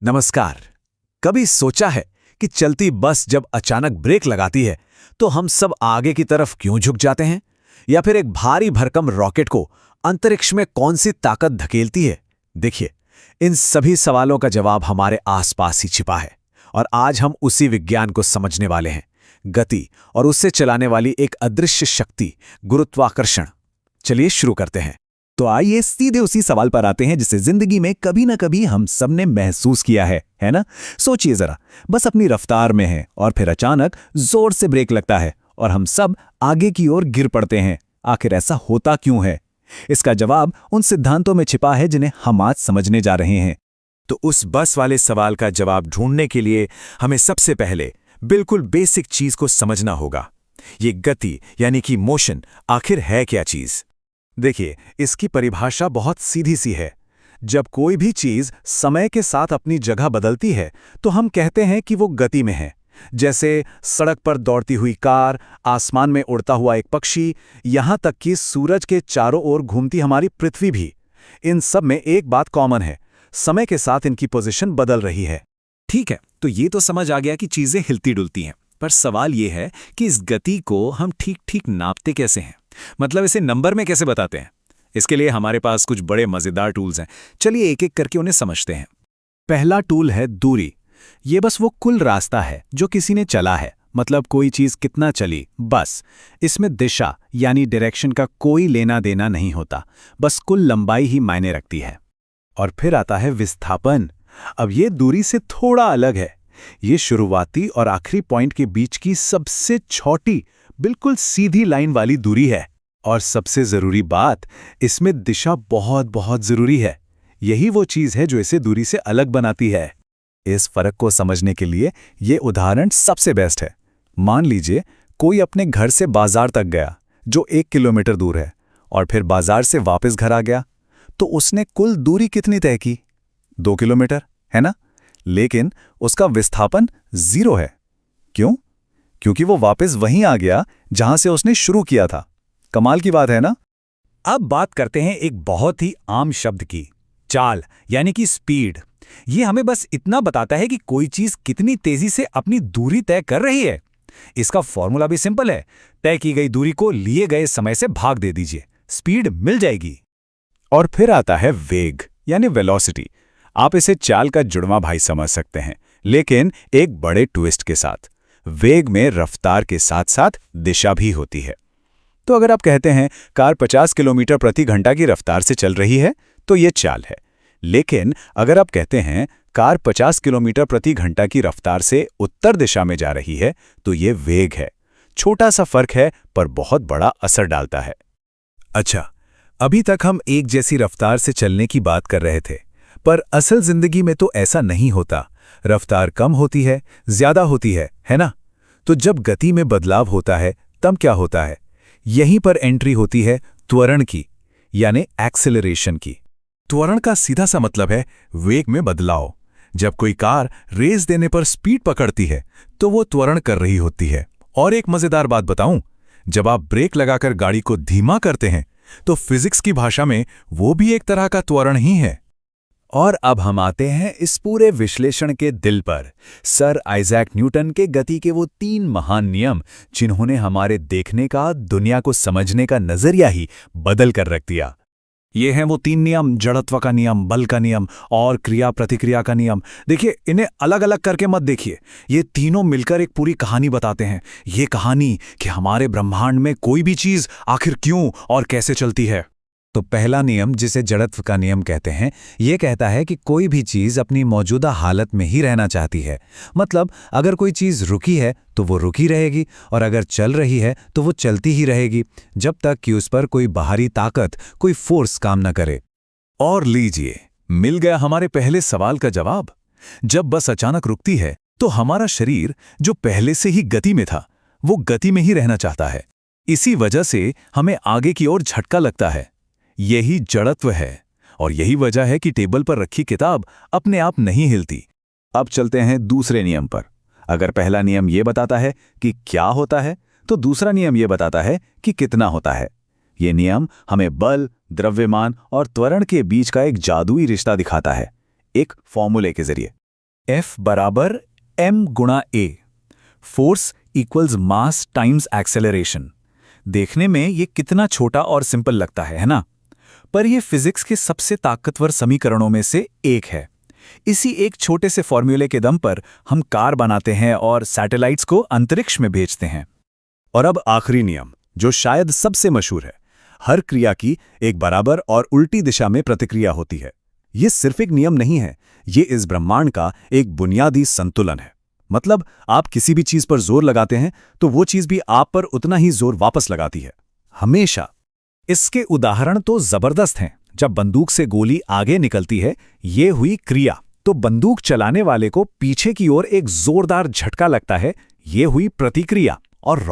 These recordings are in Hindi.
नमस्कार। कभी सोचा है कि चलती बस जब अचानक ब्रेक लगाती है तो हम सब आगे की तरफ क्यों झुक जाते हैं? या फिर एक भारी भरकम रॉकेट को अंतरिक्ष में कौन सी ताकत धकेलती है? देखिए, इन सभी सवालों का जवाब हमारे आसपास ही छिपा है और आज हम उसी विज्ञान को समझने वाले हैं, गति और उससे चलाने वाली एक अदृश्य शक्ति, गुरुत्वाकर्षण। चलिए शुरू करते हैं। तो आइए सीधे उसी सवाल पर आते हैं जिसे जिंदगी में कभी ना कभी हम सब ने महसूस किया है ना? सोचिए जरा, बस अपनी रफ्तार में है और फिर अचानक जोर से ब्रेक लगता है और हम सब आगे की ओर गिर पड़ते हैं। आखिर ऐसा होता क्यों है? इसका जवाब उन सिद्धांतों में छिपा है जिन्हें हम आज समझने जा रहे हैं। तो उस बस वाले सवाल का जवाब ढूंढने के लिए हमें सबसे पहले बिल्कुल बेसिक चीज को समझना होगा। ये गति यानी कि मोशन आखिर है क्या चीज? देखिए, इसकी परिभाषा बहुत सीधी सी है। जब कोई भी चीज समय के साथ अपनी जगह बदलती है तो हम कहते हैं कि वो गति में है। जैसे सड़क पर दौड़ती हुई कार, आसमान में उड़ता हुआ एक पक्षी, यहां तक कि सूरज के चारों ओर घूमती हमारी पृथ्वी भी। इन सब में एक बात कॉमन है, समय के साथ इनकी पोजीशन बदल रही है। ठीक है, तो ये तो समझ आ गया कि चीजें हिलती डुलती हैं, पर सवाल ये है कि इस गति को हम ठीक ठीक नापते कैसे हैं? मतलब इसे नंबर में कैसे बताते हैं? इसके लिए हमारे पास कुछ बड़े मजेदार टूल्स हैं। चलिए एक एक करके उन्हें समझते हैं। पहला टूल है दूरी। ये बस वो कुल रास्ता है जो किसी ने चला है, मतलब कोई चीज कितना चली, बस। इसमें दिशा यानी डायरेक्शन का कोई लेना देना नहीं होता, बस कुल लंबाई ही मायने रखती है। और फिर आता है विस्थापन। अब ये दूरी से थोड़ा अलग है। ये शुरुआती और आखिरी पॉइंट के बीच की सबसे छोटी, बिल्कुल सीधी लाइन वाली दूरी है। और सबसे जरूरी बात, इसमें दिशा बहुत बहुत जरूरी है। यही वो चीज है जो इसे दूरी से अलग बनाती है। इस फर्क को समझने के लिए ये उदाहरण सबसे बेस्ट है। मान लीजिए कोई अपने घर से बाजार तक गया, जो 1 किलोमीटर दूर है, और फिर बाजार से वापस घर आ गया, तो उसने कुल दूरी कितनी तय की? 2 किलोमीटर, है ना? लेकिन उसका विस्थापन 0 है। क्यों? क्योंकि वो वापस वहीं आ गया जहां से उसने शुरू किया था। कमाल की बात है ना? अब बात करते हैं एक बहुत ही आम शब्द की, चाल यानी कि स्पीड। ये हमें बस इतना बताता है कि कोई चीज कितनी तेजी से अपनी दूरी तय कर रही है। इसका फॉर्मूला भी सिंपल है, तय की गई दूरी को लिए गए समय से भाग दे दीजिए, स्पीड मिल जाएगी। और फिर आता है वेग यानी वेलोसिटी। आप इसे चाल का जुड़वां भाई समझ सकते हैं, लेकिन एक बड़े ट्विस्ट के साथ। वेग में रफ्तार के साथ साथ दिशा भी होती है। तो अगर आप कहते हैं कार 50 किलोमीटर प्रति घंटा की रफ्तार से चल रही है, तो ये चाल है। लेकिन अगर आप कहते हैं कार 50 किलोमीटर प्रति घंटा की रफ्तार से उत्तर दिशा में जा रही है, तो ये वेग है। छोटा सा फर्क है, पर बहुत बड़ा असर डालता है। अच्छा, अभी तक हम एक जैसी रफ्तार से चलने की बात कर रहे थे, पर असल जिंदगी में तो ऐसा नहीं होता। रफ्तार कम होती है, ज्यादा होती है ना? तो जब गति में बदलाव होता है, तब क्या होता है? यहीं पर एंट्री होती है त्वरण की, यानी एक्सेलरेशन की। त्वरण का सीधा सा मतलब है वेग में बदलाव। जब कोई कार रेस देने पर स्पीड पकड़ती है, तो वो त्वरण कर रही होती है। और एक मजेदार बात बताऊं, जब आप ब्रेक लगाकर गाड़ी को धीमा करते हैं, तो फिजिक्स की भाषा में वो भी एक तरह का त्वरण ही है। और अब हम आते हैं इस पूरे विश्लेषण के दिल पर, सर आइजैक न्यूटन के गति के वो 3 महान नियम, जिन्होंने हमारे देखने का, दुनिया को समझने का नजरिया ही बदल कर रख दिया। ये हैं वो 3 नियम, जड़त्व का नियम, बल का नियम और क्रिया प्रतिक्रिया का नियम। देखिए, इन्हें अलग अलग करके मत देखिए, ये तीनों मिलकर एक पूरी कहानी बताते हैं। ये कहानी कि हमारे ब्रह्मांड में कोई भी चीज आखिर क्यों और कैसे चलती है। तो पहला नियम, जिसे जड़त्व का नियम कहते हैं, ये कहता है कि कोई भी चीज अपनी मौजूदा हालत में ही रहना चाहती है। मतलब अगर कोई चीज रुकी है तो वो रुकी रहेगी, और अगर चल रही है तो वो चलती ही रहेगी, जब तक कि उस पर कोई बाहरी ताकत, कोई फोर्स काम न करे। और लीजिए, मिल गया हमारे पहले सवाल का जवाब। जब बस अचानक रुकती है, तो हमारा शरीर, जो पहले से ही गति में था, वो गति में ही रहना चाहता है। इसी वजह से हमें आगे की ओर झटका लगता है। यही जड़त्व है, और यही वजह है कि टेबल पर रखी किताब अपने आप नहीं हिलती। अब चलते हैं दूसरे नियम पर। अगर पहला नियम ये बताता है कि क्या होता है, तो दूसरा नियम ये बताता है कि कितना होता है। ये नियम हमें बल, द्रव्यमान और त्वरण के बीच का एक जादुई रिश्ता दिखाता है, एक फॉर्मूले के जरिए। F बराबर m गुणा a, force equals mass times acceleration. देखने में ये कितना छोटा और सिंपल लगता है ना? पर यह फिजिक्स के सबसे ताकतवर समीकरणों में से एक है। इसी एक छोटे से फॉर्मूले के दम पर हम कार बनाते हैं और सैटेलाइट्स को अंतरिक्ष में भेजते हैं। और अब आखिरी नियम, जो शायद सबसे मशहूर है। हर क्रिया की एक बराबर और उल्टी दिशा में प्रतिक्रिया होती है। ये सिर्फ एक नियम नहीं है, ये इस ब्रह्मांड का एक बुनियादी संतुलन है। मतलब आप किसी भी चीज पर जोर लगाते हैं तो वो चीज भी आप पर उतना ही जोर वापस लगाती है, हमेशा। इसके उदाहरण तो जबरदस्त हैं। जब बंदूक से गोली आगे निकलती है, ये हुई क्रिया, तो बंदूक चलाने वाले को पीछे की ओर एक जोरदार झटका लगता है, ये हुई प्रतिक्रिया। और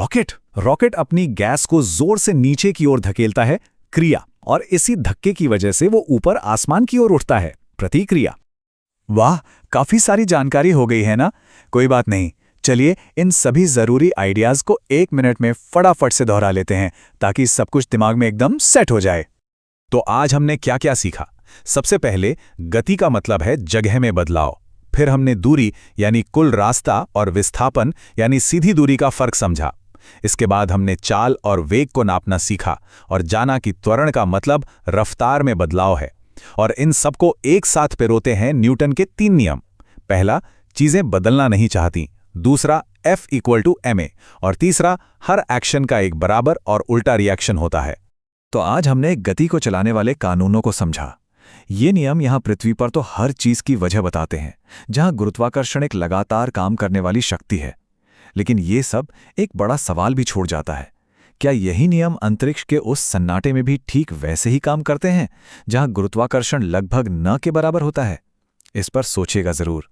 रॉकेट अपनी गैस को जोर से नीचे की ओर धकेलता है, क्रिया। और इसी धक्के की वजह से वो ऊपर आसमान की ओर उठता है, प्रतिक्रिया। वाह, काफी सारी जानकारी हो गई है ना? कोई बात नहीं, चलिए इन सभी जरूरी आइडियाज को 1 मिनट में फटाफट से दोहरा लेते हैं, ताकि सब कुछ दिमाग में एकदम सेट हो जाए। तो आज हमने क्या क्या सीखा? सबसे पहले गति का मतलब है जगह में बदलाव। फिर हमने दूरी यानी कुल रास्ता और विस्थापन यानी सीधी दूरी का फर्क समझा। इसके बाद हमने चाल और वेग को नापना सीखा और जाना कि त्वरण का मतलब रफ्तार में बदलाव है। और इन सबको एक साथ पिरोते हैं न्यूटन के 3 नियम। पहला, चीजें बदलना नहीं चाहती। दूसरा, F = ma। और तीसरा, हर एक्शन का एक बराबर और उल्टा रिएक्शन होता है। तो आज हमने गति को चलाने वाले कानूनों को समझा। ये नियम यहाँ पृथ्वी पर तो हर चीज की वजह बताते हैं, जहाँ गुरुत्वाकर्षण एक लगातार काम करने वाली शक्ति है। लेकिन ये सब एक बड़ा सवाल भी छोड़ जाता है। क्या यही नियम अंतरिक्ष के उस सन्नाटे में भी ठीक वैसे ही काम करते हैं, जहाँ गुरुत्वाकर्षण लगभग न के बराबर होता है? इस पर सोचिएगा जरूर।